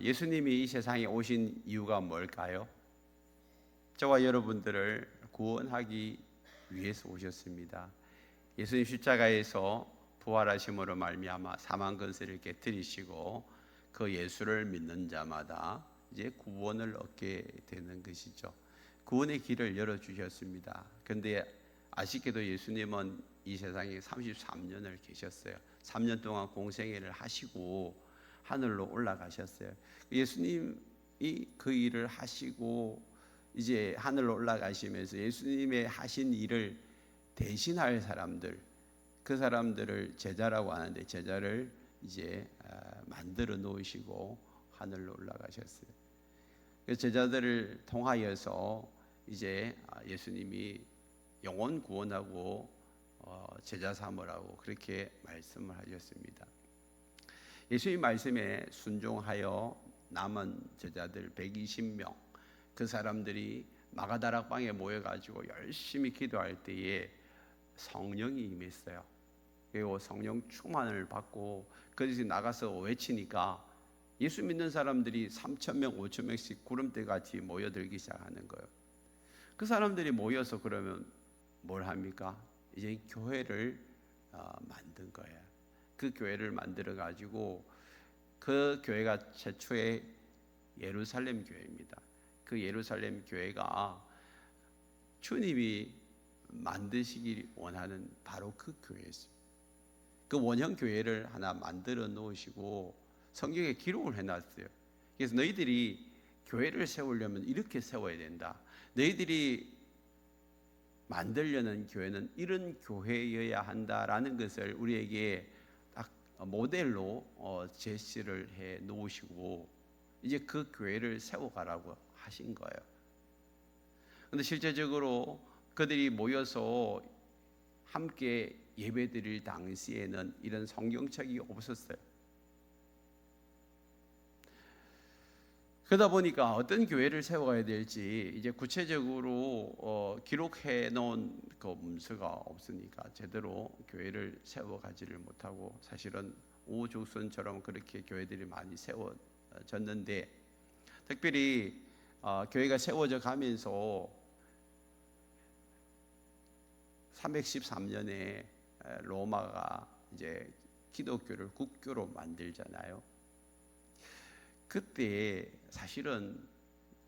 예수님이 이 세상에 오신 이유가 뭘까요? 저와 여러분들을 구원하기 위해서 오셨습니다. 예수님 십자가에서 부활하심으로 말미암아 사망 권세를 깨뜨리시고 그 예수를 믿는 자마다 이제 구원을 얻게 되는 것이죠. 구원의 길을 열어 주셨습니다. 그런데 아쉽게도 예수님은 이 세상에 33년을 계셨어요. 3년 동안 공생애를 하시고 하늘로 올라가셨어요. 예수님이 그 일을 하시고 이제 하늘로 올라가시면서 예수님의 하신 일을 대신할 사람들, 그 사람들을 제자라고 하는데 제자를 이제 만들어 놓으시고 하늘로 올라가셨어요. 그 제자들을 통하여서 이제 예수님이 영혼 구원하고 제자 삼으라고 그렇게 말씀을 하셨습니다. 예수님 말씀에 순종하여 남은 제자들 120명, 그 사람들이 마가다락방에 모여가지고 열심히 기도할 때에 성령이 임했어요. 그리고 성령 충만을 받고 그것이 나가서 외치니까 예수 믿는 사람들이 3,000명, 5,000명씩 구름대 같이 모여들기 시작하는 거예요. 그 사람들이 모여서 그러면 뭘 합니까? 이제 교회를 만든 거예요. 그 교회를 만들어 가지고 그 교회가 최초의 예루살렘 교회입니다. 그 예루살렘 교회가 주님이 만드시길 원하는 바로 그 교회였습니다. 그 원형 교회를 하나 만들어 놓으시고 성경에 기록을 해놨어요. 그래서 너희들이 교회를 세우려면 이렇게 세워야 된다. 너희들이 만들려는 교회는 이런 교회여야 한다라는 것을 우리에게 딱 모델로 제시를 해 놓으시고 이제 그 교회를 세워가라고 하신 거예요. 그런데 실제적으로 그들이 모여서 함께 예배드릴 당시에는 이런 성경책이 없었어요. 그러다 보니까 어떤 교회를 세워가야 될지 이제 구체적으로 기록해 놓은 그 문서가 없으니까 제대로 교회를 세워가지를 못하고 사실은 우후죽순처럼 그렇게 교회들이 많이 세워졌는데 특별히 교회가 세워져 가면서 313년에 로마가 이제 기독교를 국교로 만들잖아요. 그때 사실은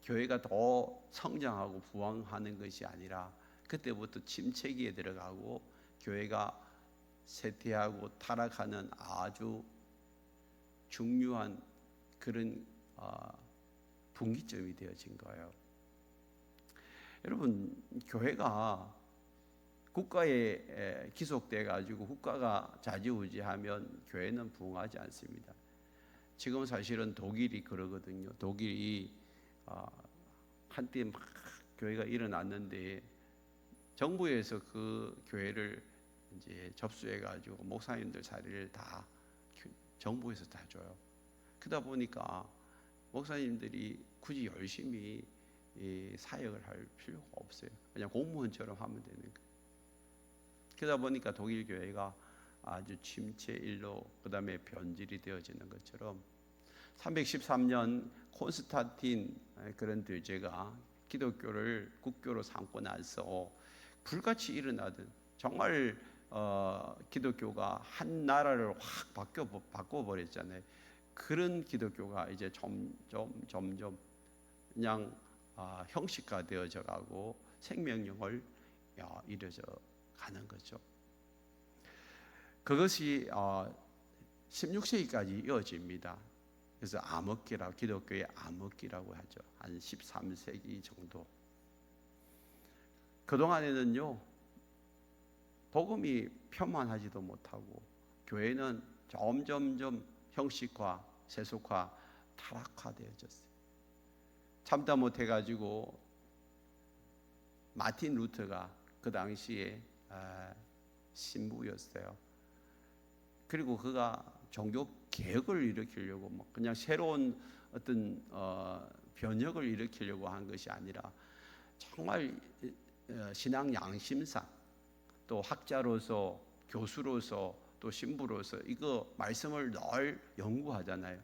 교회가 더 성장하고 부흥하는 것이 아니라 그때부터 침체기에 들어가고 교회가 쇠퇴하고 타락하는 아주 중요한 그런 분기점이 되어진 거예요. 여러분, 교회가 국가에 기속돼 가지고 국가가 좌지우지하면 교회는 부흥하지 않습니다. 지금 사실은 독일이 그러거든요. 독일이 한때 막 교회가 일어났는데 정부에서 그 교회를 이제 접수해 가지고 목사님들 자리를 다 정부에서 다 줘요. 그러다 보니까 목사님들이 굳이 열심히 사역을 할 필요가 없어요. 그냥 공무원처럼 하면 되는 거예요. 그러다 보니까 독일 교회가 아주 침체일로 그 다음에 변질이 되어지는 것처럼 313년 콘스탄틴 그런 대제가 기독교를 국교로 삼고 나서 불같이 일어나던 정말 기독교가 한 나라를 확 바꿔버렸잖아요. 그런 기독교가 이제 점점 그냥 형식화 되어져 가고 생명력을 이루어져 가는 거죠. 그것이 16세기까지 이어집니다. 그래서 암흑기라고, 기독교의 암흑기라고 하죠. 한 13세기 정도. 그동안에는요, 복음이 편만하지도 못하고 교회는 점점점 형식화, 세속화, 타락화되어졌어요. 참다 못해가지고 마틴 루터가 그 당시에 신부였어요. 그리고 그가 종교 개혁을 일으키려고 뭐 그냥 새로운 어떤 변혁을 일으키려고 한 것이 아니라 정말 신앙 양심상 또 학자로서 교수로서 또 신부로서 이거 말씀을 늘 연구하잖아요.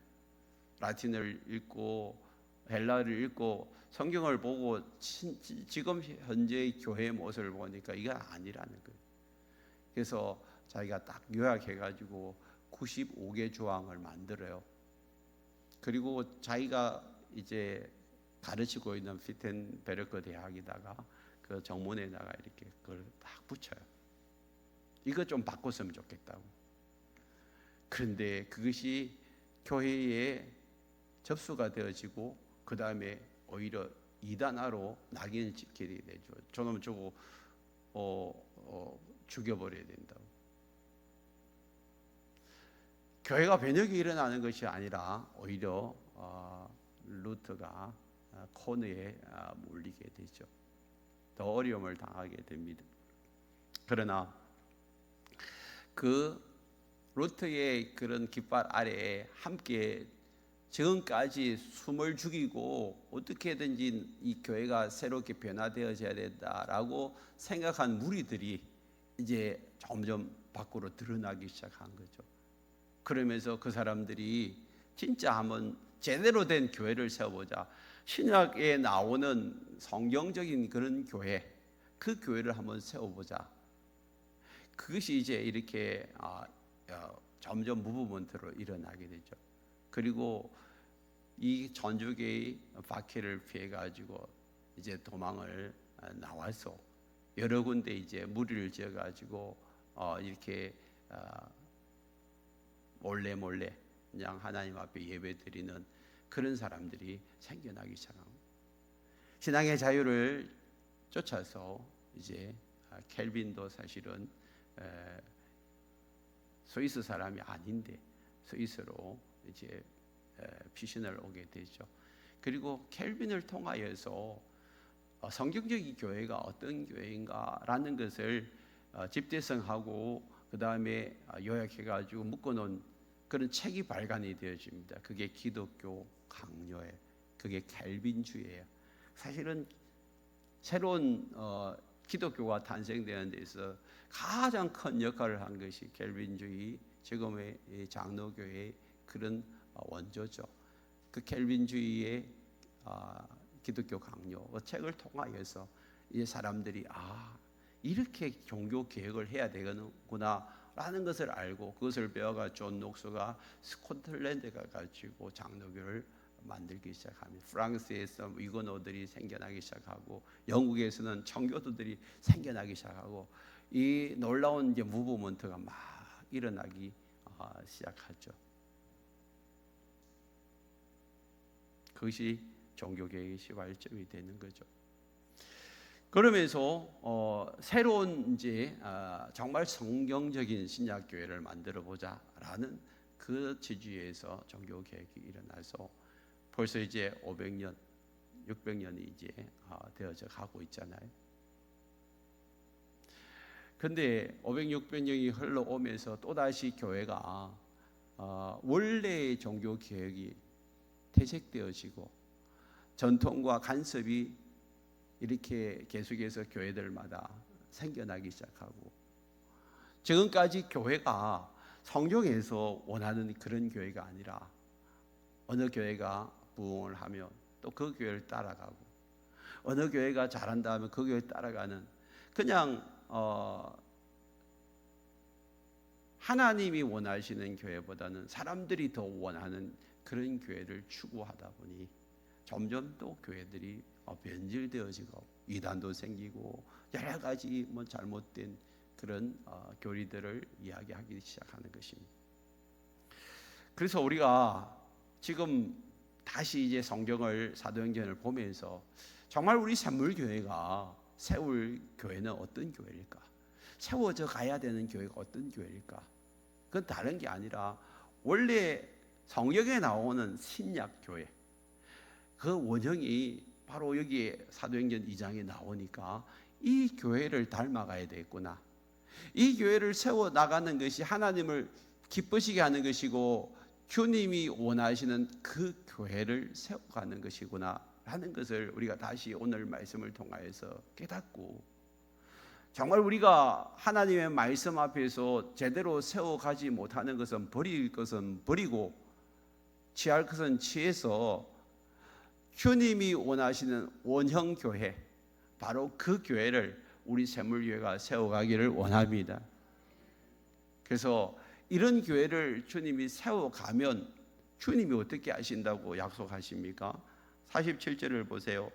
라틴어를 읽고 헬라어를 읽고 성경을 보고 지금 현재의 교회의 모습을 보니까 이건 아니라는 거예요. 그래서 자기가 딱 요약해가지고 95개 조항을 만들어요. 그리고 자기가 이제 가르치고 있는 피텐베르크 대학에다가 그 정문에다가 이렇게 그걸 딱 붙여요. 이거 좀 바꿨으면 좋겠다고. 그런데 그것이 교회에 접수가 되어지고 그 다음에 오히려 이단화로 낙인을 찍게 되죠. 저놈 저거 죽여버려야 된다고. 교회가 변혁이 일어나는 것이 아니라 오히려 루터가 코너에 몰리게 되죠. 더 어려움을 당하게 됩니다. 그러나 그 루터의 그런 깃발 아래에 함께 지금까지 숨을 죽이고 어떻게든지 이 교회가 새롭게 변화되어져야 된다라고 생각한 무리들이 이제 점점 밖으로 드러나기 시작한 거죠. 그러면서 그 사람들이 진짜 한번 제대로 된 교회를 세워보자. 신약에 나오는 성경적인 그런 교회, 그 교회를 한번 세워보자. 그것이 이제 이렇게 점점 무브먼트로 일어나게 되죠. 그리고 이 전주교의 박해를 피해 가지고 이제 도망을 나와서 여러 군데 이제 무리를 지어 가지고 이렇게 몰래 그냥 하나님 앞에 예배드리는 그런 사람들이 생겨나기 시작합니다. 신앙의 자유를 쫓아서 이제 켈빈도 사실은 스위스 사람이 아닌데 스위스로 이제 피신을 오게 되죠. 그리고 켈빈을 통하여서 성경적인 교회가 어떤 교회인가라는 것을 집대성하고 그 다음에 요약해가지고 묶어놓은 그런 책이 발간이 되어집니다. 그게 기독교 강요예요. 그게 켈빈주의예요. 사실은 새로운 기독교가 탄생되는 데 있어서 가장 큰 역할을 한 것이 켈빈주의, 지금의 장로교회의 그런 원조죠. 그 켈빈주의의 기독교 강요 책을 통하여서 이 사람들이 이렇게 종교 개혁을 해야 되는구나라는 것을 알고 그것을 배워가 존 녹스가 스코틀랜드에 가가지고 장로교를 만들기 시작합니다. 프랑스에서 위건어들이 생겨나기 시작하고 영국에서는 청교도들이 생겨나기 시작하고 이 놀라운 이제 무브먼트가 막 일어나기 시작하죠. 그것이 종교개혁의 시발점이 되는 거죠. 그러면서 새로운 이제 정말 성경적인 신약 교회를 만들어 보자라는 그 취지에서 종교 개혁이 일어나서 벌써 이제 500년, 600년이 이제 되어져 가고 있잖아요. 근데 500, 600년이 흘러오면서 또다시 교회가 원래의 종교 개혁이 퇴색되어지고 전통과 간섭이 이렇게 계속해서 교회들마다 생겨나기 시작하고 지금까지 교회가 성경에서 원하는 그런 교회가 아니라 어느 교회가 부흥을 하면 또 그 교회를 따라가고 어느 교회가 잘한다 하면 그 교회를 따라가는 그냥 하나님이 원하시는 교회보다는 사람들이 더 원하는 그런 교회를 추구하다 보니 점점 또 교회들이 변질되어지고 이단도 생기고 여러 가지 잘못된 그런 교리들을 이야기하기 시작하는 것입니다. 그래서 우리가 지금 다시 이제 성경을 사도행전을 보면서 정말 우리 샘물교회가 세울 교회는 어떤 교회일까? 세워져 가야 되는 교회가 어떤 교회일까? 그건 다른 게 아니라 원래 성경에 나오는 신약교회 그 원형이 바로 여기 사도행전 2장에 나오니까 이 교회를 닮아가야 되겠구나. 이 교회를 세워나가는 것이 하나님을 기쁘시게 하는 것이고 주님이 원하시는 그 교회를 세워가는 것이구나 라는 것을 우리가 다시 오늘 말씀을 통하여서 깨닫고 정말 우리가 하나님의 말씀 앞에서 제대로 세워가지 못하는 것은 버릴 것은 버리고 취할 것은 취해서 주님이 원하시는 원형 교회, 바로 그 교회를 우리 새물교회가 세워가기를 원합니다. 그래서 이런 교회를 주님이 세워가면 주님이 어떻게 하신다고 약속하십니까? 47절을 보세요.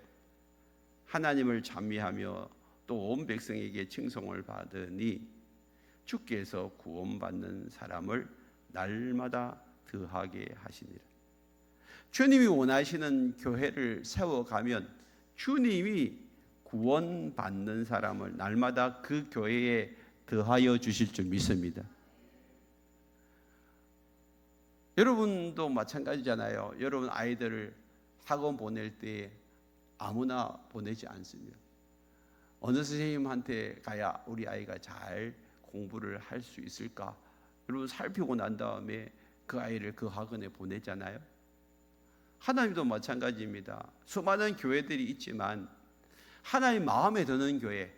하나님을 찬미하며 또 온 백성에게 칭송을 받으니 주께서 구원받는 사람을 날마다 더하게 하시니라. 주님이 원하시는 교회를 세워가면 주님이 구원받는 사람을 날마다 그 교회에 더하여 주실 줄 믿습니다. 여러분도 마찬가지잖아요. 여러분 아이들을 학원 보낼 때 아무나 보내지 않습니다. 어느 선생님한테 가야 우리 아이가 잘 공부를 할 수 있을까? 여러분 살피고 난 다음에 그 아이를 그 학원에 보내잖아요. 하나님도 마찬가지입니다. 수많은 교회들이 있지만 하나님 마음에 드는 교회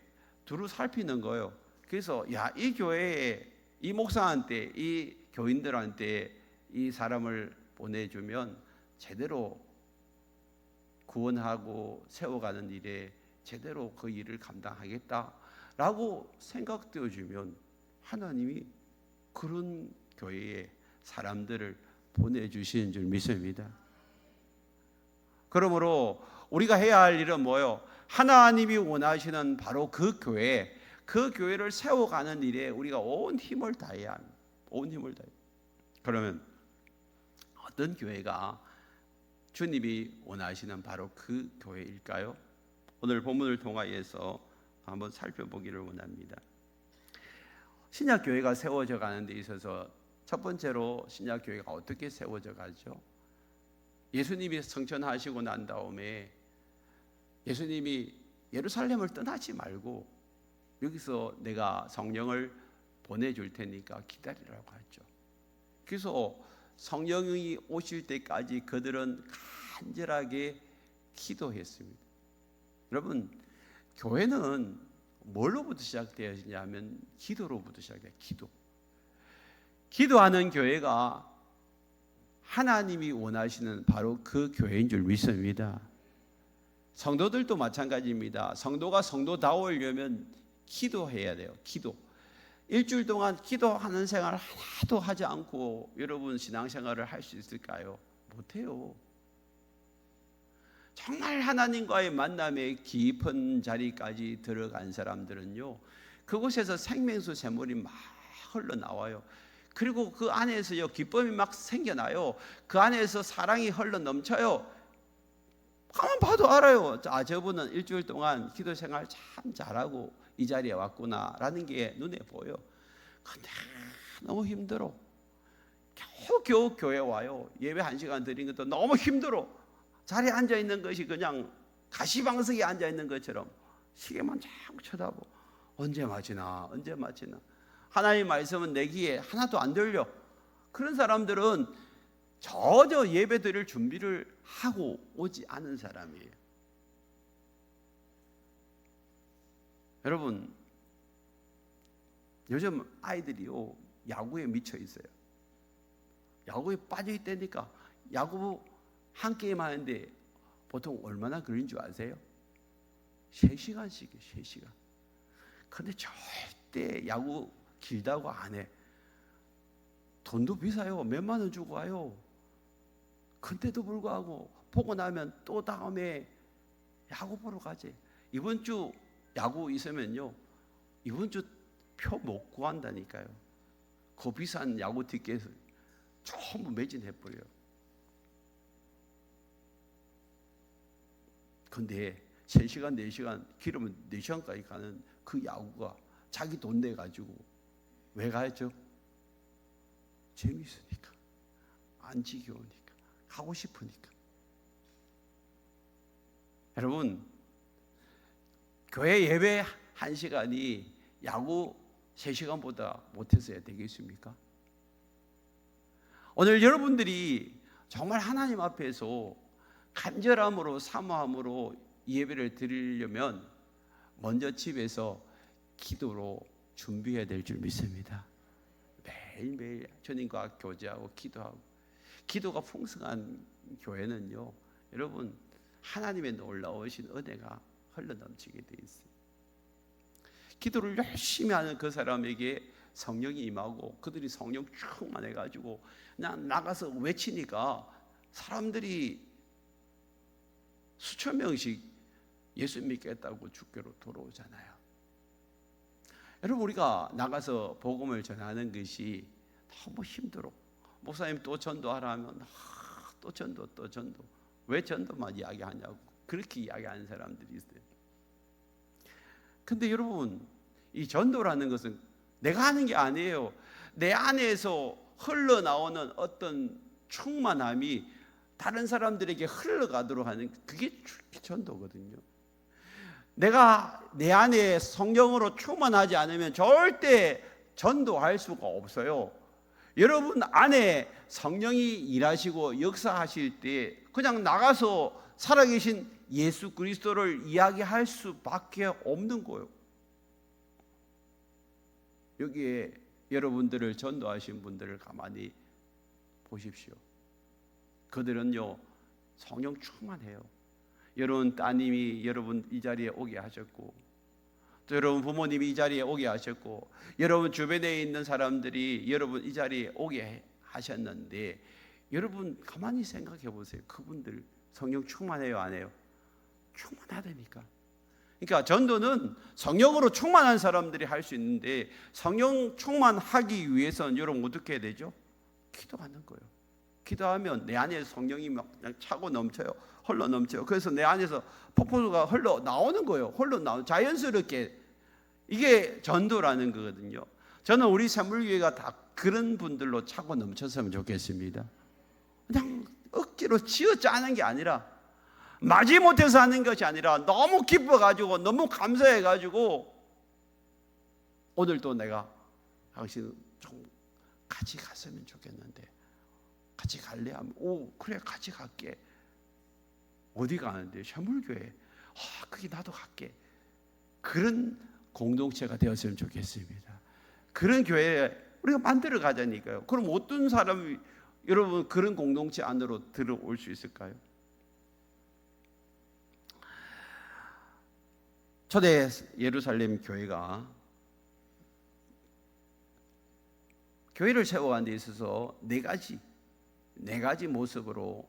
두루 살피는 거예요. 그래서 이 교회에 이 목사한테, 이 교인들한테 이 사람을 보내주면 제대로 구원하고 세워가는 일에 제대로 그 일을 감당하겠다라고 생각되어주면 하나님이 그런 교회에 사람들을 보내주시는 줄 믿습니다. 그러므로 우리가 해야 할 일은 뭐예요? 하나님이 원하시는 바로 그 교회, 그 교회를 세워가는 일에 우리가 온 힘을 다해야 합니다. 온 힘을 다해. 그러면 어떤 교회가 주님이 원하시는 바로 그 교회일까요? 오늘 본문을 통하여서 한번 살펴보기를 원합니다. 신약교회가 세워져 가는 데 있어서 첫 번째로 신약교회가 어떻게 세워져 가죠? 예수님이 성천하시고 난 다음에 예수님이 예루살렘을 떠나지 말고 여기서 내가 성령을 보내줄 테니까 기다리라고 하죠. 그래서 성령이 오실 때까지 그들은 간절하게 기도했습니다. 여러분, 교회는 뭘로부터 시작되었냐면 기도로부터 시작돼요. 기도하는 교회가 하나님이 원하시는 바로 그 교회인 줄 믿습니다. 성도들도 마찬가지입니다. 성도가 성도다우려면 기도해야 돼요. 기도. 일주일 동안 기도하는 생활 하나도 하지 않고 여러분 신앙생활을 할 수 있을까요? 못해요. 정말 하나님과의 만남의 깊은 자리까지 들어간 사람들은요, 그곳에서 생명수 샘물이 막 흘러나와요. 그리고 그 안에서요 기쁨이 막 생겨나요. 그 안에서 사랑이 흘러넘쳐요. 가만 봐도 알아요. 저분은 일주일 동안 기도 생활 참 잘하고 이 자리에 왔구나라는 게 눈에 보여. 근데 너무 힘들어. 겨우 교회 와요. 예배 1시간 드린 것도 너무 힘들어. 자리에 앉아있는 것이 그냥 가시방석에 앉아있는 것처럼 시계만 자꾸 쳐다보고 언제 마치나. 하나님 말씀은 내 귀에 하나도 안 들려. 그런 사람들은 전혀 예배 드릴 준비를 하고 오지 않은 사람이에요. 여러분, 요즘 아이들이요 야구에 미쳐 있어요. 야구에 빠져 있다니까. 야구 한 게임 하는데 보통 얼마나 걸린 줄 아세요? 3시간씩이에요. 3시간. 근데 절대 야구 길다고 안 해. 돈도 비싸요. 몇만 원 주고 와요. 근데도 불구하고 보고 나면 또 다음에 야구 보러 가지. 이번 주 야구 있으면요, 이번 주 표 못 구한다니까요. 그 비싼 야구 티켓을 전부 매진해버려요. 근데 3시간, 4시간, 길으면 4시간까지 가는 그 야구가 자기 돈 내가지고 왜 가야죠? 재미있으니까, 안 지겨우니까, 하고 싶으니까. 여러분, 교회 예배 1시간이 야구 3시간보다 못해서야 되겠습니까? 오늘 여러분들이 정말 하나님 앞에서 간절함으로 사모함으로 예배를 드리려면 먼저 집에서 기도로 준비해야 될 줄 믿습니다. 매일매일 주님과 교제하고 기도하고, 기도가 풍성한 교회는요, 여러분 하나님의 놀라우신 은혜가 흘러넘치게 돼 있어요. 기도를 열심히 하는 그 사람에게 성령이 임하고 그들이 성령 충만해가지고 그냥 나가서 외치니까 사람들이 수천 명씩 예수 믿겠다고 주께로 돌아오잖아요. 여러분, 우리가 나가서 복음을 전하는 것이 너무 힘들어. 목사님 또 전도하라 하면 또 전도. 왜 전도만 이야기하냐고 그렇게 이야기하는 사람들이 있어요. 근데 여러분, 이 전도라는 것은 내가 하는 게 아니에요. 내 안에서 흘러나오는 어떤 충만함이 다른 사람들에게 흘러가도록 하는, 그게 전도거든요. 내가 내 안에 성령으로 충만하지 않으면 절대 전도할 수가 없어요. 여러분 안에 성령이 일하시고 역사하실 때 그냥 나가서 살아계신 예수 그리스도를 이야기할 수밖에 없는 거예요. 여기에 여러분들을 전도하신 분들을 가만히 보십시오. 그들은요, 성령 충만해요. 여러분 따님이 여러분 이 자리에 오게 하셨고, 또 여러분 부모님이 이 자리에 오게 하셨고, 여러분 주변에 있는 사람들이 여러분 이 자리에 오게 하셨는데, 여러분 가만히 생각해 보세요. 그분들 성령 충만해요, 안 해요? 충만하다니까. 그러니까 전도는 성령으로 충만한 사람들이 할 수 있는데, 성령 충만하기 위해서는 여러분 어떻게 해야 되죠? 기도하는 거예요. 기도하면 내 안에 성령이 막 그냥 차고 넘쳐요. 흘러 넘쳐요. 그래서 내 안에서 폭포수가 흘러 나오는 거예요. 자연스럽게. 이게 전도라는 거거든요. 저는 우리 샘물교회가 다 그런 분들로 차고 넘쳤으면 좋겠습니다. 그냥 억지로 지어짜는 게 아니라, 마지못해서 하는 것이 아니라 너무 기뻐가지고 너무 감사해가지고, 오늘도 내가 당신 좀 같이 갔으면 좋겠는데 같이 갈래? 하면 그래 같이 갈게. 어디 가는데? 샘물교회. 그게 나도 갈게. 그런 공동체가 되었으면 좋겠습니다. 그런 교회 우리가 만들어 가자니까요. 그럼 어떤 사람이 여러분 그런 공동체 안으로 들어올 수 있을까요? 초대 예루살렘 교회가 교회를 세워가는 데 있어서 네 가지 모습으로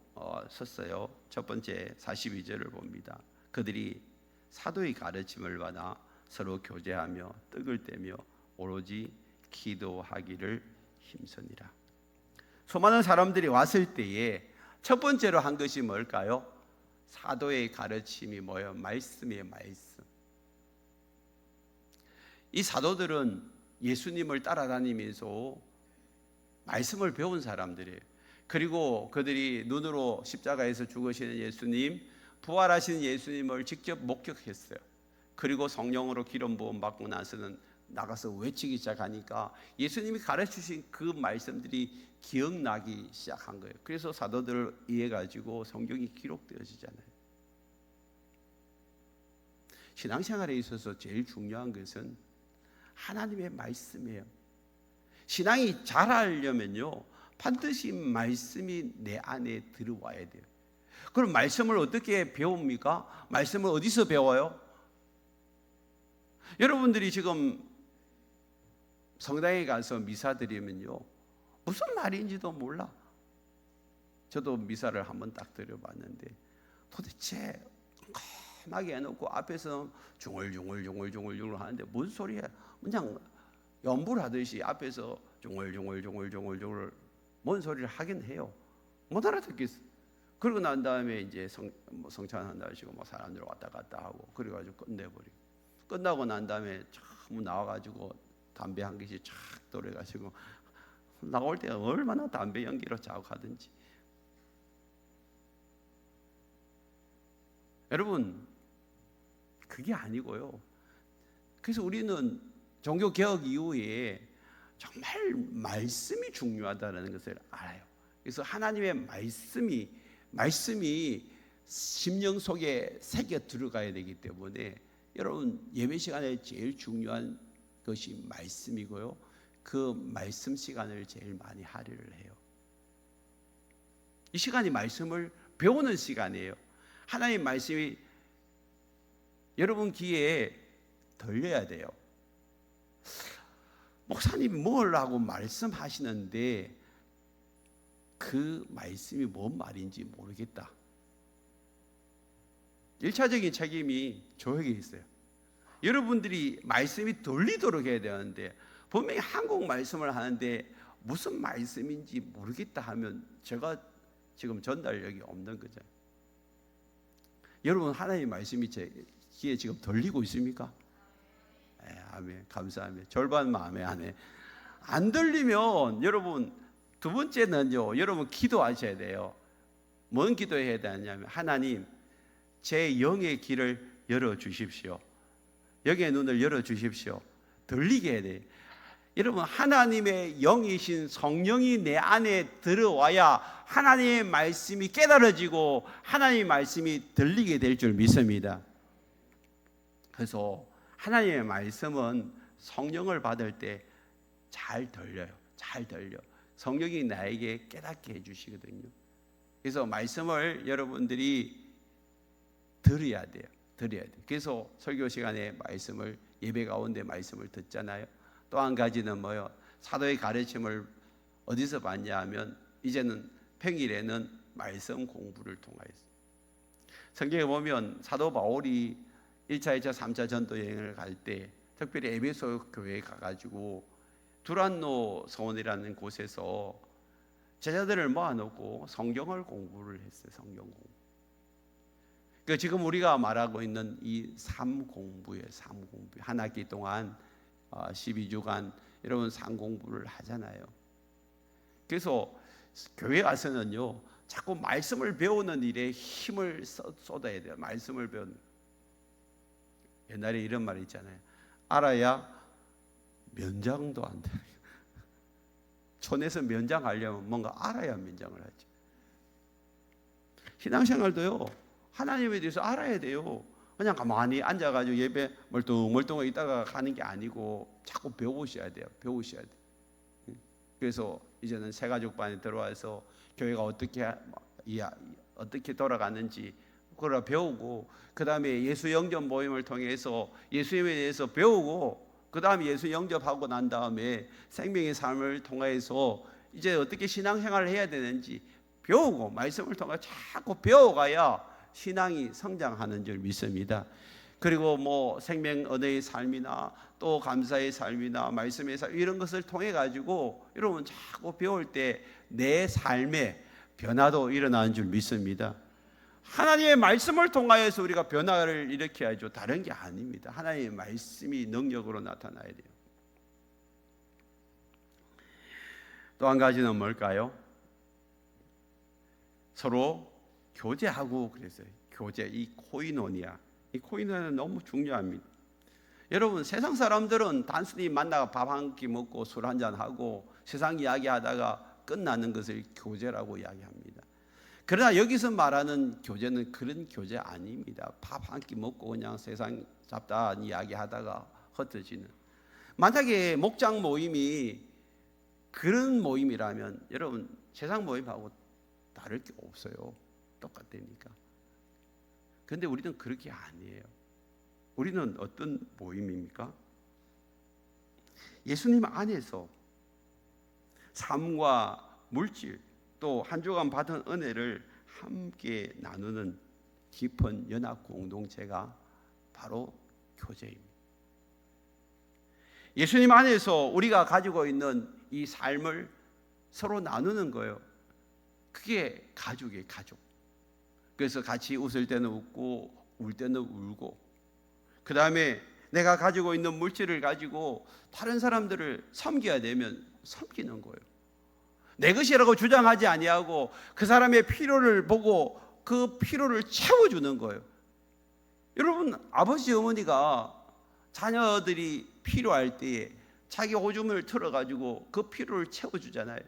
섰어요. 첫 번째 42절을 봅니다. 그들이 사도의 가르침을 받아 서로 교제하며 떡을 떼며 오로지 기도하기를 힘쓰니라. 수많은 사람들이 왔을 때에 첫 번째로 한 것이 뭘까요? 사도의 가르침이 뭐예요? 말씀이에요. 말씀. 이 사도들은 예수님을 따라다니면서 말씀을 배운 사람들이에요. 그리고 그들이 눈으로 십자가에서 죽으시는 예수님, 부활하신 예수님을 직접 목격했어요. 그리고 성령으로 기름 부음 받고 나서는 나가서 외치기 시작하니까 예수님이 가르치신 그 말씀들이 기억나기 시작한 거예요. 그래서 사도들을 이해 가지고 성경이 기록되어지잖아요. 신앙생활에 있어서 제일 중요한 것은 하나님의 말씀이에요. 신앙이 잘하려면요, 반드시 말씀이 내 안에 들어와야 돼요. 그럼 말씀을 어떻게 배웁니까? 말씀을 어디서 배워요? 여러분들이 지금 성당에 가서 미사 드리면요, 무슨 말인지도 몰라. 저도 미사를 한번 딱 드려봤는데 도대체 깜하게 해놓고 앞에서 중얼중얼 하는데 뭔 소리야? 그냥 연불하듯이 앞에서 중얼중얼 뭔 소리를 하긴 해요. 못 알아듣겠어. 그러고 난 다음에 이제 성찬한다 하시고 뭐 사람들 왔다 갔다 하고 그래가지고 끝내버리고, 끝나고 난 다음에 참 나와가지고 담배 한 개씩 쫙 돌려가지고 나올 때 얼마나 담배 연기로 자욱하든지. 여러분, 그게 아니고요. 그래서 우리는 종교 개혁 이후에 정말 말씀이 중요하다는 것을 알아요. 그래서 하나님의 말씀이 심령 속에 새겨 들어가야 되기 때문에 여러분 예배 시간에 제일 중요한 것이 말씀이고요. 그 말씀 시간을 제일 많이 할애를 해요. 이 시간이 말씀을 배우는 시간이에요. 하나님 말씀이 여러분 귀에 들려야 돼요. 목사님 뭘 하고 말씀하시는데 그 말씀이 뭔 말인지 모르겠다. 1차적인 책임이 저에게 있어요. 여러분들이 말씀이 들리도록 해야 되는데 분명히 한국 말씀을 하는데 무슨 말씀인지 모르겠다 하면 제가 지금 전달력이 없는 거죠. 여러분 하나님의 말씀이 제 귀에 지금 들리고 있습니까? 네, 아멘. 감사합니다. 절반 마음에 안에 안 들리면 여러분 두 번째는요. 여러분 기도하셔야 돼요. 뭔 기도해야 되냐면 하나님 제 영의 길을 열어 주십시오. 영의 눈을 열어 주십시오. 들리게 해야 돼요. 여러분 하나님의 영이신 성령이 내 안에 들어와야 하나님의 말씀이 깨달아지고 하나님의 말씀이 들리게 될 줄 믿습니다. 그래서 하나님의 말씀은 성령을 받을 때 잘 들려요. 잘 들려. 성령이 나에게 깨닫게 해주시거든요. 그래서 말씀을 여러분들이 들어야 돼요. 들어야 돼요. 그래서 설교 시간에 말씀을 예배 가운데 말씀을 듣잖아요. 또 한 가지는 뭐요? 사도의 가르침을 어디서 받냐 하면 이제는 평일에는 말씀 공부를 통하여서 성경에 보면 사도 바울이 1차, 2차, 3차 전도 여행을 갈 때 특별히 에베소 교회에 가가지고 두란노 성원이라는 곳에서 제자들을 모아놓고 성경을 공부를 했어요. 성경 공부. 그 지금 우리가 말하고 있는 이 삼공부예요. 삼공부. 한 학기 동안 12주간 여러분 삼공부를 하잖아요. 그래서 교회 와서는요 자꾸 말씀을 배우는 일에 힘을 쏟아야 돼요. 말씀을 배우는. 옛날에 이런 말이 있잖아요. 알아야 면장도 안 돼요. 촌에서 면장하려면 뭔가 알아야 면장을 하지. 신앙생활도요 하나님에 대해서 알아야 돼요. 그냥 가만히 앉아가지고 예배 멀뚱멀뚱 있다가 가는 게 아니고 자꾸 배우셔야 돼요. 배우셔야 돼요. 그래서 이제는 새가족반에 들어와서 교회가 어떻게 돌아가는지 그걸 배우고 그 다음에 예수 영접 모임을 통해서 예수님에 대해서 배우고 그 다음에 예수 영접하고 난 다음에 생명의 삶을 통해서 이제 어떻게 신앙생활을 해야 되는지 배우고 말씀을 통해 자꾸 배워가야 신앙이 성장하는 줄 믿습니다. 그리고 뭐 생명 언어의 삶이나 또 감사의 삶이나 말씀의 삶 이런 것을 통해 가지고 여러분 자꾸 배울 때 내 삶에 변화도 일어나는 줄 믿습니다. 하나님의 말씀을 통하여서 우리가 변화를 일으켜야죠. 다른 게 아닙니다. 하나님의 말씀이 능력으로 나타나야 돼요. 또 한 가지는 뭘까요? 서로 교제하고 그랬어요. 교제, 이 코이노니아. 이 코이노니아는 너무 중요합니다. 여러분 세상 사람들은 단순히 만나가 밥 한 끼 먹고 술 한잔 하고 세상 이야기하다가 끝나는 것을 교제라고 이야기합니다. 그러나 여기서 말하는 교제는 그런 교제 아닙니다. 밥 한 끼 먹고 그냥 세상 잡다한 이야기하다가 흩어지는. 만약에 목장 모임이 그런 모임이라면 여러분 세상 모임하고 다를 게 없어요. 똑같다니까. 그런데 우리는 그렇게 아니에요. 우리는 어떤 모임입니까? 예수님 안에서 삶과 물질 또 한 주간 받은 은혜를 함께 나누는 깊은 연합 공동체가 바로 교제입니다. 예수님 안에서 우리가 가지고 있는 이 삶을 서로 나누는 거예요. 그게 가족이에요. 가족. 그래서 같이 웃을 때는 웃고 울 때는 울고 그 다음에 내가 가지고 있는 물질을 가지고 다른 사람들을 섬겨야 되면 섬기는 거예요. 내 것이라고 주장하지 아니하고 그 사람의 필요를 보고 그 필요를 채워주는 거예요. 여러분 아버지 어머니가 자녀들이 필요할 때에 자기 오줌을 틀어가지고 그 필요를 채워주잖아요.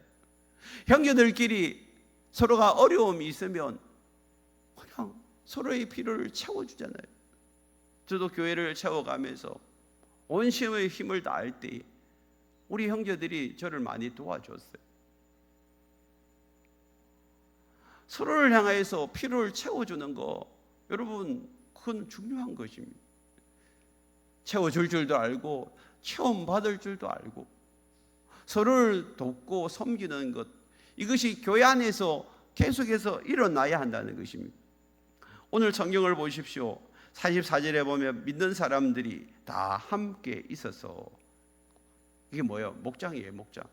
형제들끼리 서로가 어려움이 있으면 그냥 서로의 필요를 채워주잖아요. 저도 교회를 채워가면서 온심의 힘을 다할 때 우리 형제들이 저를 많이 도와줬어요. 서로를 향해서 필요를 채워주는 거, 여러분 그건 중요한 것입니다. 채워줄 줄도 알고 체험받을 줄도 알고 서로를 돕고 섬기는 것, 이것이 교회 안에서 계속해서 일어나야 한다는 것입니다. 오늘 성경을 보십시오. 44절에 보면 믿는 사람들이 다 함께 있어서, 이게 뭐예요? 목장이에요. 목장.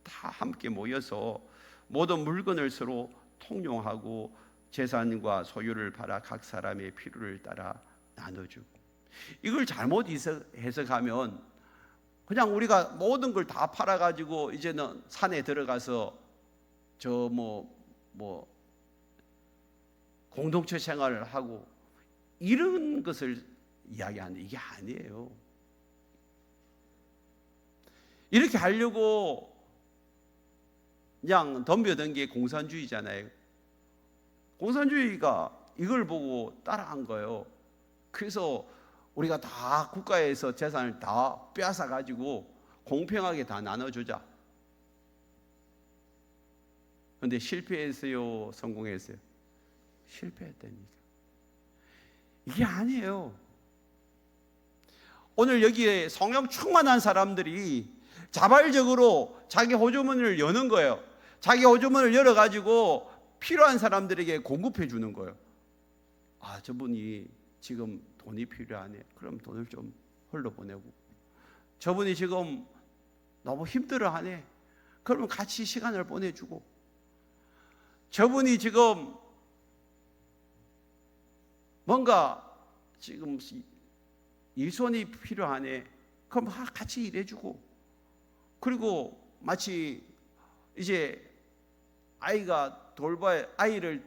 다 함께 모여서 모든 물건을 서로 통용하고 재산과 소유를 팔아 각 사람의 필요를 따라 나눠주고, 이걸 잘못 해석하면 그냥 우리가 모든 걸 다 팔아가지고 이제는 산에 들어가서 저 공동체 생활을 하고 이런 것을 이야기하는데, 이게 아니에요. 이렇게 하려고 그냥 덤벼든 게 공산주의잖아요. 공산주의가 이걸 보고 따라한 거예요. 그래서 우리가 다 국가에서 재산을 다 빼앗아 가지고 공평하게 다 나눠주자. 그런데 실패했어요? 성공했어요? 실패했다니까. 이게 아니에요. 오늘 여기에 성령 충만한 사람들이 자발적으로 자기 호주머니를 여는 거예요. 자기 호주머니를 열어가지고 필요한 사람들에게 공급해 주는 거예요. 아, 저분이 지금 돈이 필요하네. 그럼 돈을 좀 흘려보내고, 저분이 지금 너무 힘들어하네. 그러면 같이 시간을 보내주고, 저분이 지금 뭔가 지금 일손이 필요하네. 그럼 같이 일해주고, 그리고 마치 이제 아이를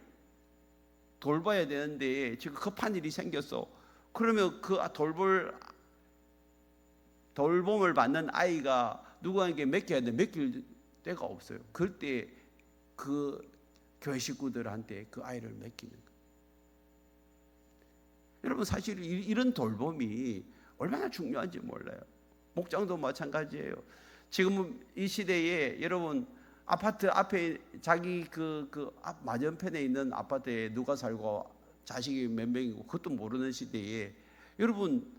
돌봐야 되는데 지금 급한 일이 생겼어. 그러면 그 돌봄을 받는 아이가 누구에게 맡겨야 돼. 맡길 데가 없어요. 그럴 때 그 교회 식구들한테 그 아이를 맡기는 거예요. 여러분, 사실 이런 돌봄이 얼마나 중요한지 몰라요. 목장도 마찬가지예요. 지금 이 시대에 여러분, 아파트 앞에 자기 앞 맞은편에 있는 아파트에 누가 살고 자식이 몇 명이고 그것도 모르는 시대에, 여러분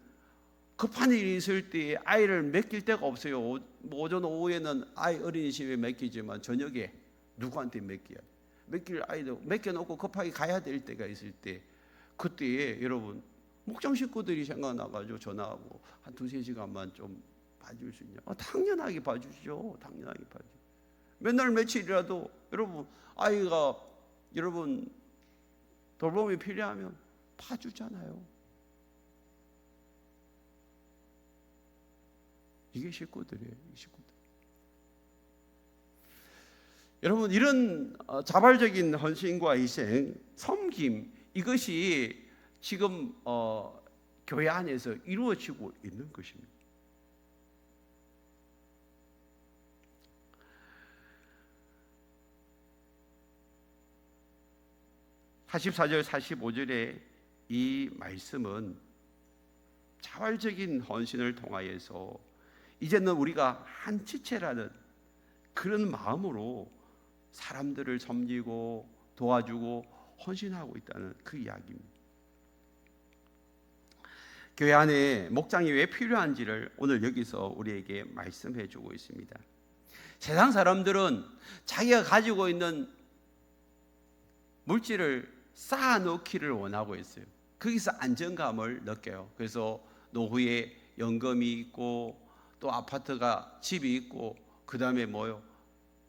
급한 일이 있을 때 아이를 맡길 데가 없어요. 오전 오후에는 아이 어린이집에 맡기지만 저녁에 누구한테 맡길 아이도 맡겨놓고 급하게 가야 될 때가 있을 때, 그때에 여러분 목장 식구들이 생각나가지고 전화하고 한 2-3시간만 좀 봐줄 수 있냐? 당연하게 봐주시죠. 당연하게 봐주죠. 맨날 며칠이라도 여러분 아이가 여러분 돌봄이 필요하면 봐주잖아요. 이게 식구들이에요. 식구들. 여러분, 이런 자발적인 헌신과 희생, 섬김, 이것이 지금 교회 안에서 이루어지고 있는 것입니다. 44절 45절의 이 말씀은 자발적인 헌신을 통하여서 이제는 우리가 한 지체라는 그런 마음으로 사람들을 섬기고 도와주고 헌신하고 있다는 그 이야기입니다. 교회 안에 목장이 왜 필요한지를 오늘 여기서 우리에게 말씀해 주고 있습니다. 세상 사람들은 자기가 가지고 있는 물질을 쌓아놓기를 원하고 있어요. 거기서 안정감을 느껴요. 그래서 노후에 연금이 있고 또 아파트가 집이 있고 그 다음에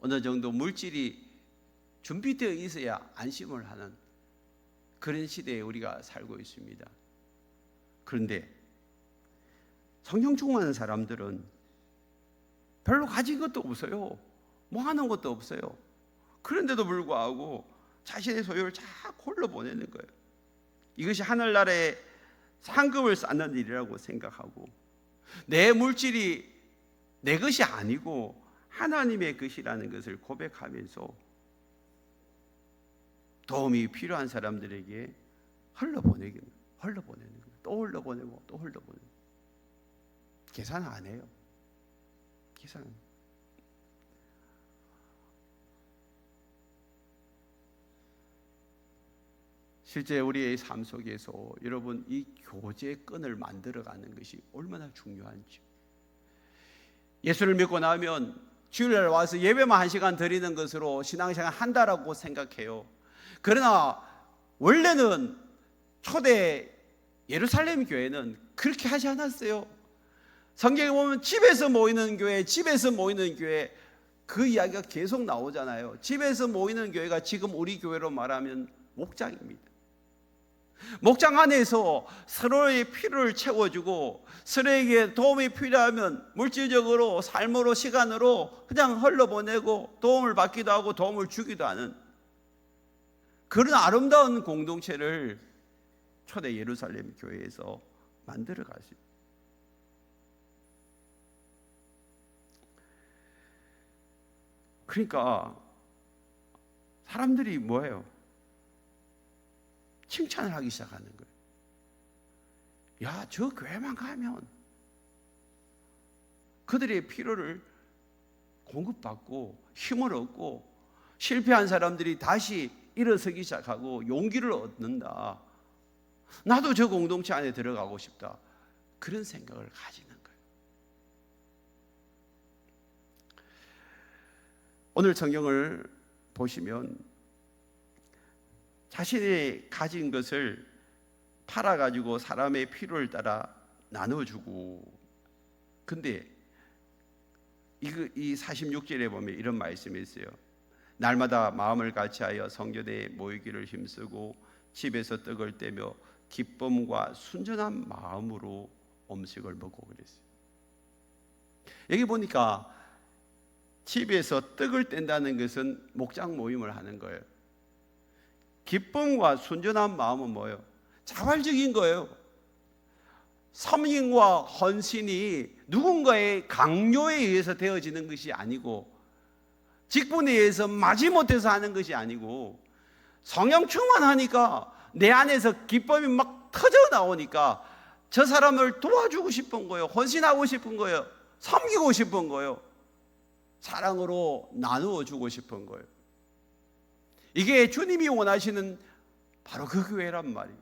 어느 정도 물질이 준비되어 있어야 안심을 하는 그런 시대에 우리가 살고 있습니다. 그런데 성령 충만한 사람들은 별로 가진 것도 없어요. 뭐 하는 것도 없어요. 그런데도 불구하고 자신의 소유를 자꾸 흘려보내는 거예요. 이것이 하늘나라에 상급을 쌓는 일이라고 생각하고, 내 물질이 내 것이 아니고 하나님의 것이라는 것을 고백하면서 도움이 필요한 사람들에게 흘려보내는 거예요. 또 흘려보내고 또 흘려보내고. 계산 안 해요. 계산. 실제 우리의 삶 속에서 여러분 이 교제의 끈을 만들어가는 것이 얼마나 중요한지. 예수를 믿고 나면 주일날 와서 예배만 1시간 드리는 것으로 신앙생활 한다라고 생각해요. 그러나 원래는 초대 예루살렘 교회는 그렇게 하지 않았어요. 성경에 보면 집에서 모이는 교회, 집에서 모이는 교회, 그 이야기가 계속 나오잖아요. 집에서 모이는 교회가 지금 우리 교회로 말하면 목장입니다. 목장 안에서 서로의 필요를 채워주고 서로에게 도움이 필요하면 물질적으로, 삶으로, 시간으로 그냥 흘러보내고 도움을 받기도 하고 도움을 주기도 하는 그런 아름다운 공동체를 초대 예루살렘 교회에서 만들어 가십니다. 그러니까 사람들이 뭐예요? 칭찬을 하기 시작하는 거예요. 야, 저 교회만 가면 그들의 필요를 공급받고 힘을 얻고 실패한 사람들이 다시 일어서기 시작하고 용기를 얻는다. 나도 저 공동체 안에 들어가고 싶다. 그런 생각을 가지는 거예요. 오늘 성경을 보시면 자신이 가진 것을 팔아가지고 사람의 필요를 따라 나눠주고, 근데 이 46절에 보면 이런 말씀이 있어요. 날마다 마음을 같이하여 성전에 모이기를 힘쓰고 집에서 떡을 떼며 기쁨과 순전한 마음으로 음식을 먹고 그랬어요. 여기 보니까 집에서 떡을 뗀다는 것은 목장 모임을 하는 거예요. 기쁨과 순전한 마음은 뭐예요? 자발적인 거예요. 섬김과 헌신이 누군가의 강요에 의해서 되어지는 것이 아니고, 직분에 의해서 마지못해서 하는 것이 아니고, 성령 충만하니까 내 안에서 기쁨이 막 터져 나오니까 저 사람을 도와주고 싶은 거예요. 헌신하고 싶은 거예요. 섬기고 싶은 거예요. 사랑으로 나누어 주고 싶은 거예요. 이게 주님이 원하시는 바로 그 교회란 말이에요.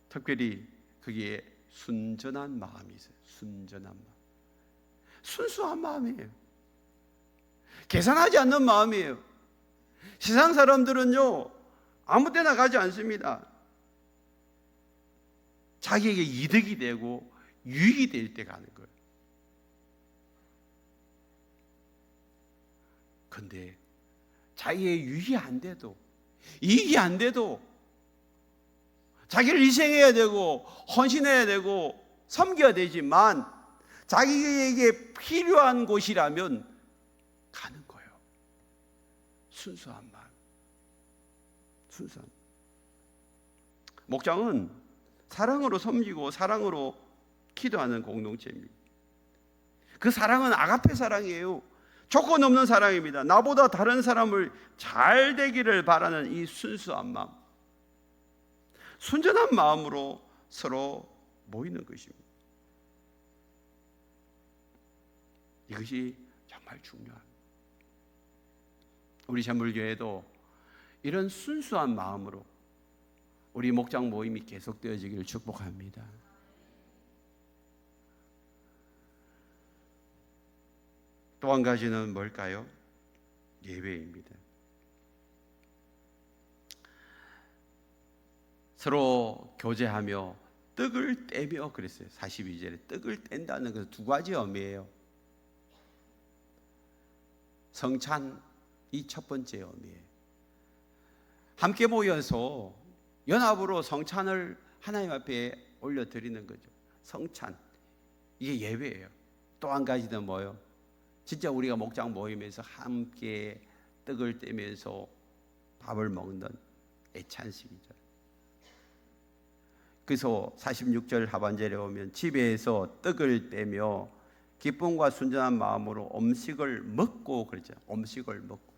특별히 거기에 순전한 마음이 있어요. 순전한 마음. 순수한 마음이에요. 계산하지 않는 마음이에요. 세상 사람들은요, 아무 때나 가지 않습니다. 자기에게 이득이 되고 유익이 될 때 가는 거예요. 근데 자기의 유익이 안 돼도, 이익이 안 돼도 자기를 희생해야 되고 헌신해야 되고 섬겨야 되지만 자기에게 필요한 곳이라면 가는 거예요. 순수한 마음. 순수한. 목장은 사랑으로 섬기고 사랑으로 기도하는 공동체입니다. 그 사랑은 아가페 사랑이에요. 조건 없는 사랑입니다. 나보다 다른 사람을 잘 되기를 바라는 이 순수한 마음, 순전한 마음으로 서로 모이는 것입니다. 이것이 정말 중요합니다. 우리 샘물교회도 이런 순수한 마음으로 우리 목장 모임이 계속되어지기를 축복합니다. 또 한 가지는 뭘까요? 예배입니다. 서로 교제하며 떡을 떼며 그랬어요. 42절에 떡을 뗀다는 것은 두 가지 의미예요. 성찬이 첫 번째 의미예요. 함께 모여서 연합으로 성찬을 하나님 앞에 올려드리는 거죠. 성찬, 이게 예배예요. 또 한 가지는 뭐예요? 진짜 우리가 목장 모임에서 함께 떡을 떼면서 밥을 먹는 애찬식이죠. 그래서 46절 하반절에 오면 집에서 떡을 떼며 기쁨과 순전한 마음으로 음식을 먹고 그러죠. 음식을 먹고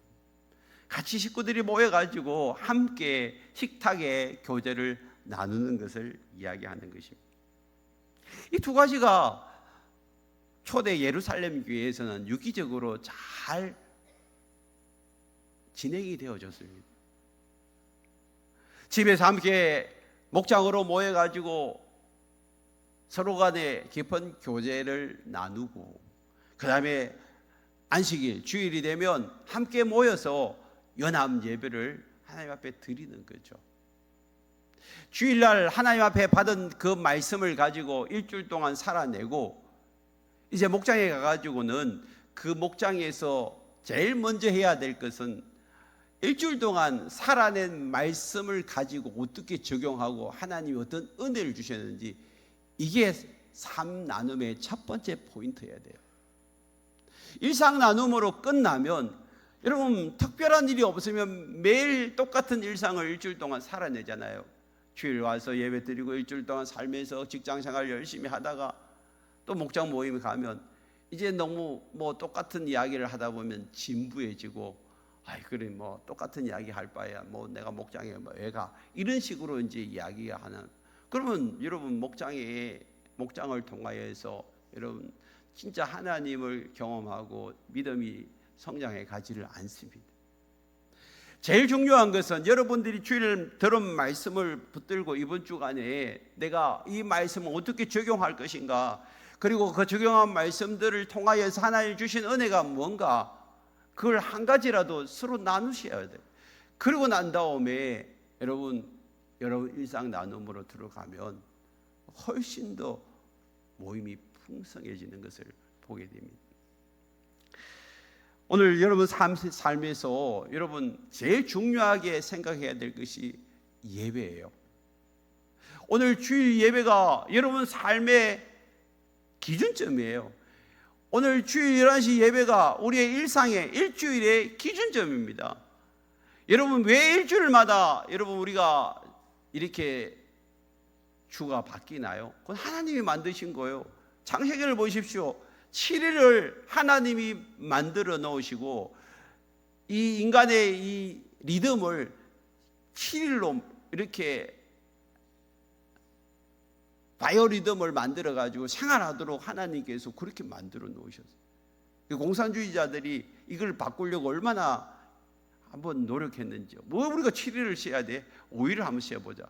같이 식구들이 모여가지고 함께 식탁에 교제를 나누는 것을 이야기하는 것입니다. 이 두 가지가 초대 예루살렘 교회에서는 유기적으로 잘 진행이 되어졌습니다. 집에서 함께 목장으로 모여가지고 서로 간에 깊은 교제를 나누고, 그 다음에 안식일, 주일이 되면 함께 모여서 연합 예배를 하나님 앞에 드리는 거죠. 주일날 하나님 앞에 받은 그 말씀을 가지고 일주일 동안 살아내고, 이제 목장에 가가지고는 그 목장에서 제일 먼저 해야 될 것은 일주일 동안 살아낸 말씀을 가지고 어떻게 적용하고 하나님이 어떤 은혜를 주셨는지, 이게 삶 나눔의 첫 번째 포인트여야 돼요. 일상 나눔으로 끝나면 여러분 특별한 일이 없으면 매일 똑같은 일상을 일주일 동안 살아내잖아요. 주일 와서 예배 드리고 일주일 동안 살면서 직장생활 열심히 하다가 또 목장 모임에 가면 이제 너무 똑같은 이야기를 하다 보면 진부해지고, 그래 똑같은 이야기 할 바에야 내가 목장에 왜 가, 이런 식으로 이제 이야기가 하는. 그러면 여러분 목장을 통하여서 여러분 진짜 하나님을 경험하고 믿음이 성장해 가지를 않습니다. 제일 중요한 것은 여러분들이 주일 들은 말씀을 붙들고 이번 주간에 내가 이 말씀을 어떻게 적용할 것인가, 그리고 그 적용한 말씀들을 통하여서 하나님 주신 은혜가 뭔가, 그걸 한 가지라도 서로 나누셔야 돼요. 그러고 난 다음에 여러분 일상 나눔으로 들어가면 훨씬 더 모임이 풍성해지는 것을 보게 됩니다. 오늘 여러분 삶에서 여러분 제일 중요하게 생각해야 될 것이 예배예요. 오늘 주일 예배가 여러분 삶의 기준점이에요. 오늘 주일 11시 예배가 우리의 일상의 일주일의 기준점입니다. 여러분 왜 일주일마다 여러분 우리가 이렇게 주가 바뀌나요? 그건 하나님이 만드신 거예요. 창세기를 보십시오. 7일을 하나님이 만들어 놓으시고 이 인간의 이 리듬을 7일로 이렇게 바이오리듬을 만들어 가지고 생활하도록 하나님께서 그렇게 만들어 놓으셨어요. 공산주의자들이 이걸 바꾸려고 얼마나 한번 노력했는지요. 우리가 7일을 쉬어야 돼? 5일을 한번 쉬어보자.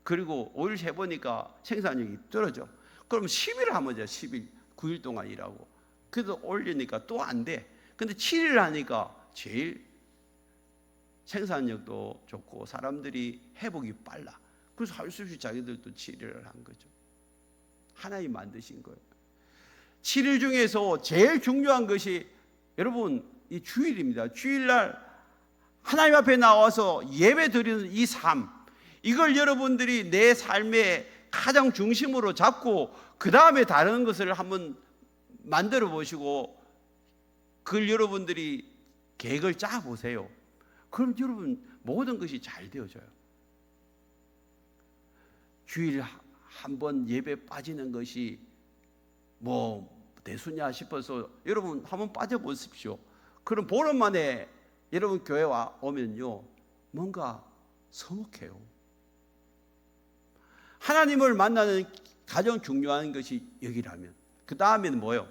그리고 5일 쉬어보니까 생산력이 떨어져. 그럼 10일을 한번 하자. 10일 9일 동안 일하고. 그래도 올리니까 또 안 돼. 근데 7일 하니까 제일 생산력도 좋고 사람들이 회복이 빨라. 그래서 할 수 없이 자기들도 7일을 한 거죠. 하나님 만드신 거예요. 7일 중에서 제일 중요한 것이 여러분 이 주일입니다. 주일날 하나님 앞에 나와서 예배 드리는 이 삶, 이걸 여러분들이 내 삶의 가장 중심으로 잡고 그 다음에 다른 것을 한번 만들어 보시고 그걸 여러분들이 계획을 짜 보세요. 그럼 여러분 모든 것이 잘 되어져요. 주일 한번 예배 빠지는 것이 대수냐 싶어서 여러분 한번 빠져보십시오. 그럼 보름 만에 여러분 교회 오면요 뭔가 서먹해요. 하나님을 만나는 가장 중요한 것이 여기라면 그 다음에는 뭐예요?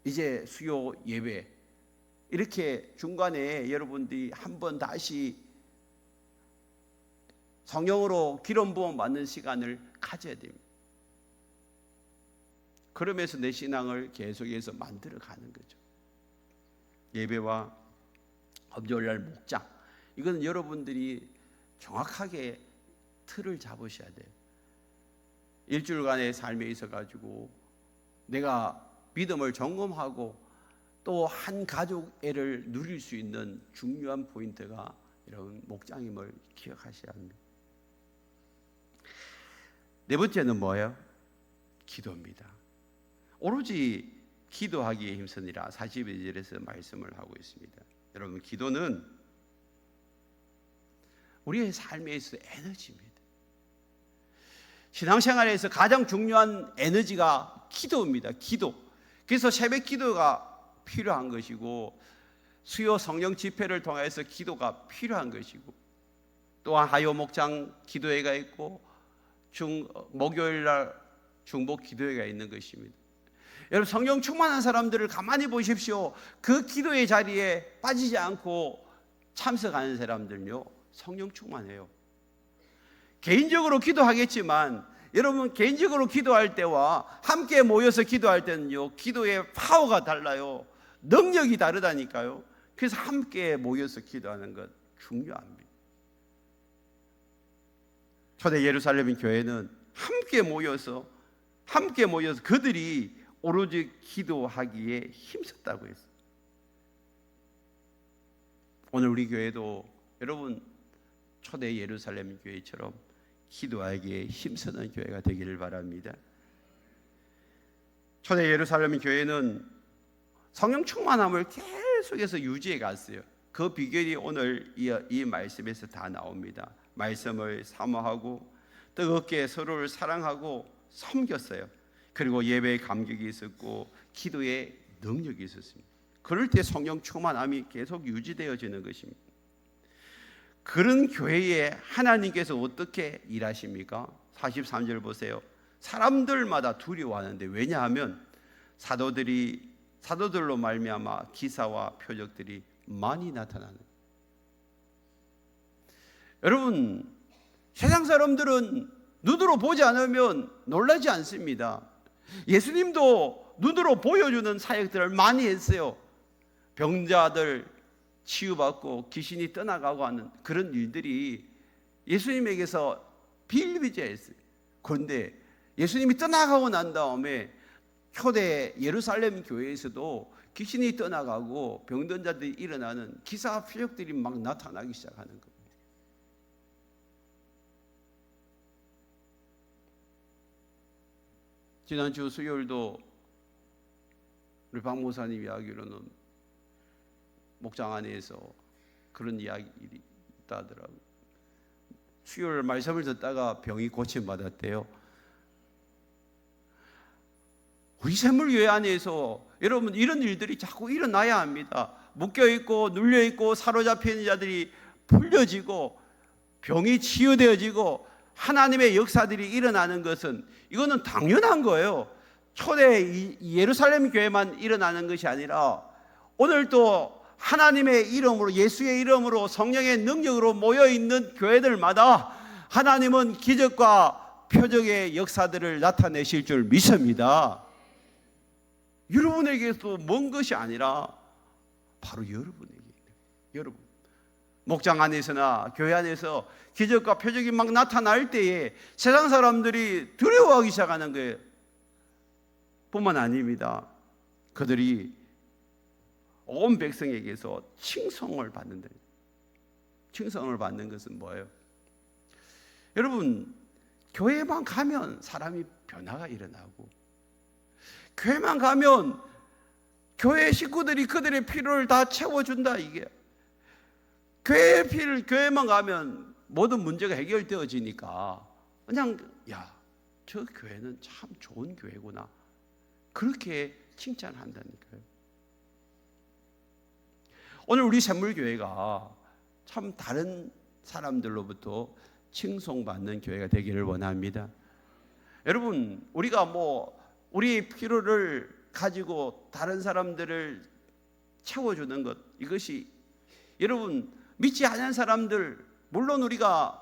이제 수요 예배, 이렇게 중간에 여러분들이 한번 다시 성령으로 기름 부음 받는 시간을 가져야 됩니다. 그러면서 내 신앙을 계속해서 만들어 가는 거죠. 예배와 금요일날 목장, 이건 여러분들이 정확하게 틀을 잡으셔야 돼요. 일주일간의 삶에 있어 가지고 내가 믿음을 점검하고 또 한 가족애를 누릴 수 있는 중요한 포인트가 여러분 목장임을 기억하셔야 합니다. 네 번째는 뭐예요? 기도입니다. 오로지 기도하기에 힘쓰니라 42절에서 말씀을 하고 있습니다. 여러분 기도는 우리의 삶에 있어 에너지입니다. 신앙생활에서 가장 중요한 에너지가 기도입니다. 기도. 그래서 새벽 기도가 필요한 것이고 수요 성령 집회를 통해서 기도가 필요한 것이고 또한 하요 목장 기도회가 있고 목요일 날 중복 기도회가 있는 것입니다. 여러분 성령 충만한 사람들을 가만히 보십시오. 그 기도의 자리에 빠지지 않고 참석하는 사람들요 성령 충만해요. 개인적으로 기도하겠지만 여러분 개인적으로 기도할 때와 함께 모여서 기도할 때는요 기도의 파워가 달라요. 능력이 다르다니까요. 그래서 함께 모여서 기도하는 것 중요합니다. 초대 예루살렘 교회는 함께 모여서 그들이 오로지 기도하기에 힘썼다고 했어요. 오늘 우리 교회도 여러분 초대 예루살렘 교회처럼 기도하기에 힘쓰는 교회가 되기를 바랍니다. 초대 예루살렘 교회는 성령 충만함을 계속해서 유지해 갔어요. 그 비결이 오늘 이 말씀에서 다 나옵니다. 말씀을 사모하고 뜨겁게 서로를 사랑하고 섬겼어요. 그리고 예배에 감격이 있었고 기도에 능력이 있었습니다. 그럴 때 성령 충만함이 계속 유지되어지는 것입니다. 그런 교회에 하나님께서 어떻게 일하십니까? 43절 보세요. 사람들마다 두려워하는데 왜냐하면 사도들로 말미암아 기사와 표적들이 많이 나타나는. 여러분 세상 사람들은 눈으로 보지 않으면 놀라지 않습니다. 예수님도 눈으로 보여주는 사역들을 많이 했어요. 병자들 치유받고 귀신이 떠나가고 하는 그런 일들이 예수님에게서 비일비재했어요. 그런데 예수님이 떠나가고 난 다음에 초대 예루살렘 교회에서도 귀신이 떠나가고 병든 자들이 일어나는 기사와 표적들이 막 나타나기 시작하는 겁니다. 지난주 수요일도 우리 박 목사님 이야기로는 목장 안에서 그런 이야기가 있다 하더라고요. 수요일 말씀을 듣다가 병이 고침받았대요. 우리 샘물교회 안에서 여러분 이런 일들이 자꾸 일어나야 합니다. 묶여있고 눌려있고 사로잡힌 자들이 풀려지고 병이 치유되어지고 하나님의 역사들이 일어나는 것은 이거는 당연한 거예요. 초대 예루살렘 교회만 일어나는 것이 아니라 오늘도 하나님의 이름으로 예수의 이름으로 성령의 능력으로 모여있는 교회들마다 하나님은 기적과 표적의 역사들을 나타내실 줄 믿습니다. 여러분에게서 먼 것이 아니라 바로 여러분에게 여러분 목장 안에서나 교회 안에서 기적과 표적이 막 나타날 때에 세상 사람들이 두려워하기 시작하는 거예요. 뿐만 아닙니다. 그들이 온 백성에게서 칭송을 받는다. 칭송을 받는 것은 뭐예요? 여러분 교회만 가면 사람이 변화가 일어나고 교회만 가면 교회 식구들이 그들의 필요를 다 채워준다. 이게 교회만 가면 모든 문제가 해결되어지니까 그냥 저 교회는 참 좋은 교회구나 그렇게 칭찬한다니까요. 오늘 우리 샘물교회가 참 다른 사람들로부터 칭송받는 교회가 되기를 원합니다. 여러분 우리가 우리의 필요를 가지고 다른 사람들을 채워주는 것 이것이 여러분 믿지 않은 사람들 물론 우리가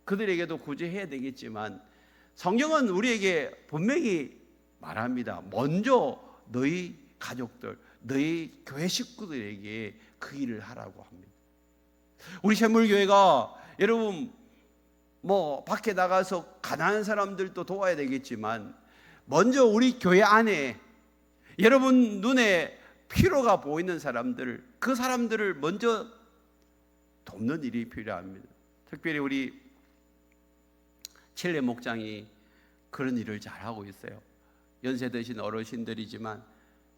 그들에게도 구제해야 되겠지만 성경은 우리에게 분명히 말합니다. 먼저 너희 가족들 너희 교회 식구들에게 그 일을 하라고 합니다. 우리 샘물교회가 여러분 밖에 나가서 가난한 사람들도 도와야 되겠지만 먼저 우리 교회 안에 여러분 눈에 필요가 보이는 사람들 그 사람들을 먼저 돕는 일이 필요합니다. 특별히 우리 칠레 목장이 그런 일을 잘하고 있어요. 연세 드신 어르신들이지만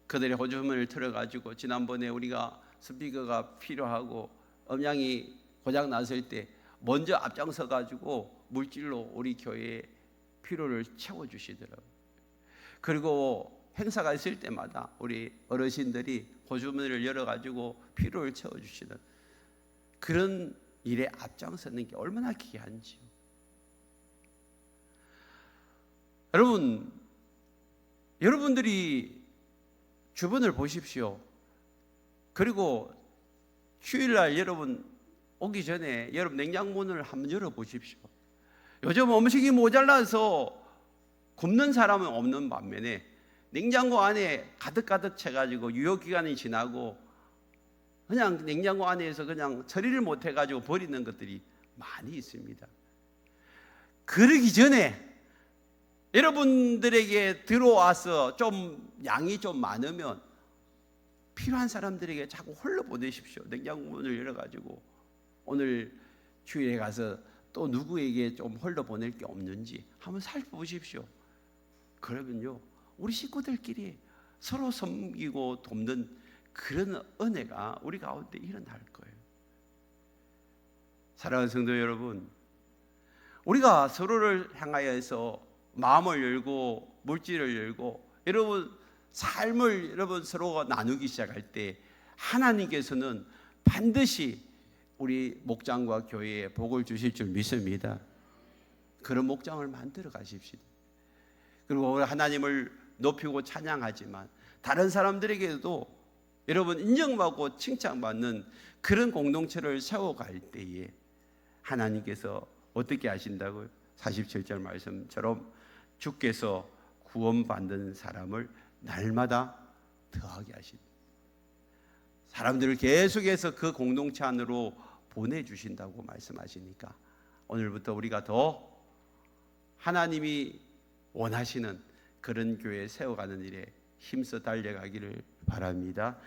그들의 호주머니를 틀어가지고 지난번에 우리가 스피커가 필요하고 음향이 고장 났을 때 먼저 앞장서 가지고 물질로 우리 교회의 필요를 채워주시더라고요. 그리고 행사가 있을 때마다 우리 어르신들이 호주머니를 열어가지고 필요를 채워주시는 그런 일에 앞장서는 게 얼마나 귀한지요. 여러분들이 주변을 보십시오. 그리고 휴일날 여러분 오기 전에 여러분 냉장고문을 한번 열어보십시오. 요즘 음식이 모자라서 굶는 사람은 없는 반면에 냉장고 안에 가득가득 채가지고 유효기간이 지나고 그냥 냉장고 안에서 그냥 처리를 못해가지고 버리는 것들이 많이 있습니다. 그러기 전에 여러분들에게 들어와서 좀 양이 좀 많으면 필요한 사람들에게 자꾸 홀로 보내십시오. 냉장고 문을 열어가지고 오늘 주일에 가서 또 누구에게 좀 홀로 보낼 게 없는지 한번 살펴보십시오. 그러면요, 우리 식구들끼리 서로 섬기고 돕는 그런 은혜가 우리 가운데 일어날 거예요. 사랑하는 성도 여러분, 우리가 서로를 향하여서 마음을 열고 물질을 열고 여러분 삶을 여러분 서로가 나누기 시작할 때 하나님께서는 반드시 우리 목장과 교회에 복을 주실 줄 믿습니다. 그런 목장을 만들어 가십시다. 그리고 하나님을 높이고 찬양하지만 다른 사람들에게도 여러분 인정받고 칭찬받는 그런 공동체를 세워갈 때에 하나님께서 어떻게 하신다고요? 47절 말씀처럼 주께서 구원받는 사람을 날마다 더하게 하신다. 사람들을 계속해서 그 공동체 안으로 보내주신다고 말씀하시니까 오늘부터 우리가 더 하나님이 원하시는 그런 교회 세워가는 일에 힘써 달려가기를 바랍니다.